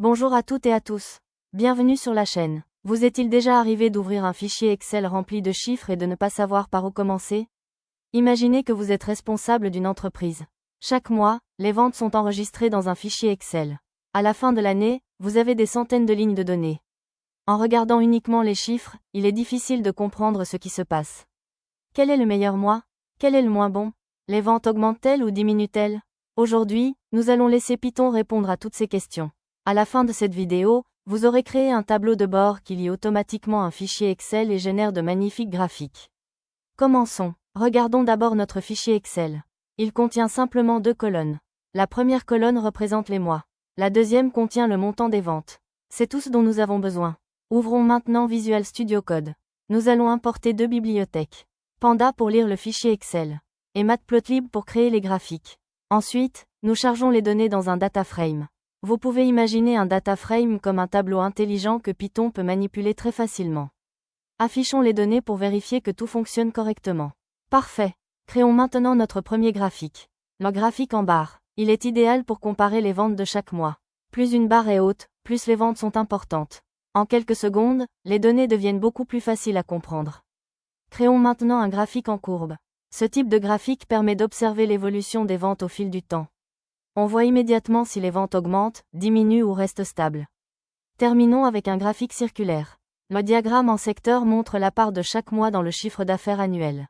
Bonjour à toutes et à tous. Bienvenue sur la chaîne. Vous est-il déjà arrivé d'ouvrir un fichier Excel rempli de chiffres et de ne pas savoir par où commencer? Imaginez que vous êtes responsable d'une entreprise. Chaque mois, les ventes sont enregistrées dans un fichier Excel. À la fin de l'année, vous avez des centaines de lignes de données. En regardant uniquement les chiffres, il est difficile de comprendre ce qui se passe. Quel est le meilleur mois? Quel est le moins bon? Les ventes augmentent-elles ou diminuent-elles? Aujourd'hui, nous allons laisser Python répondre à toutes ces questions. À la fin de cette vidéo, vous aurez créé un tableau de bord qui lie automatiquement un fichier Excel et génère de magnifiques graphiques. Commençons. Regardons d'abord notre fichier Excel. Il contient simplement deux colonnes. La première colonne représente les mois. La deuxième contient le montant des ventes. C'est tout ce dont nous avons besoin. Ouvrons maintenant Visual Studio Code. Nous allons importer deux bibliothèques. Panda pour lire le fichier Excel. Et Matplotlib pour créer les graphiques. Ensuite, nous chargeons les données dans un data frame. Vous pouvez imaginer un data frame comme un tableau intelligent que Python peut manipuler très facilement. Affichons les données pour vérifier que tout fonctionne correctement. Parfait. Créons maintenant notre premier graphique. Le graphique en barre. Il est idéal pour comparer les ventes de chaque mois. Plus une barre est haute, plus les ventes sont importantes. En quelques secondes, les données deviennent beaucoup plus faciles à comprendre. Créons maintenant un graphique en courbe. Ce type de graphique permet d'observer l'évolution des ventes au fil du temps. On voit immédiatement si les ventes augmentent, diminuent ou restent stables. Terminons avec un graphique circulaire. Le diagramme en secteur montre la part de chaque mois dans le chiffre d'affaires annuel.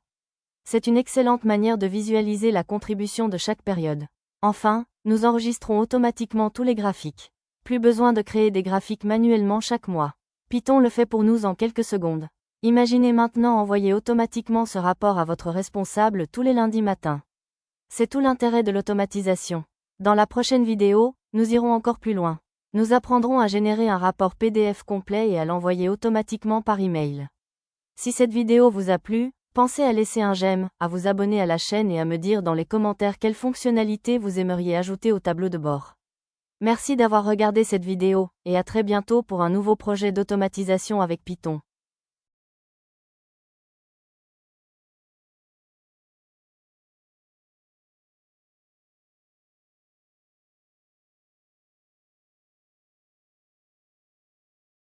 C'est une excellente manière de visualiser la contribution de chaque période. Enfin, nous enregistrons automatiquement tous les graphiques. Plus besoin de créer des graphiques manuellement chaque mois. Python le fait pour nous en quelques secondes. Imaginez maintenant envoyer automatiquement ce rapport à votre responsable tous les lundis matins. C'est tout l'intérêt de l'automatisation. Dans la prochaine vidéo, nous irons encore plus loin. Nous apprendrons à générer un rapport PDF complet et à l'envoyer automatiquement par email. Si cette vidéo vous a plu, pensez à laisser un j'aime, à vous abonner à la chaîne et à me dire dans les commentaires quelles fonctionnalités vous aimeriez ajouter au tableau de bord. Merci d'avoir regardé cette vidéo, et à très bientôt pour un nouveau projet d'automatisation avec Python.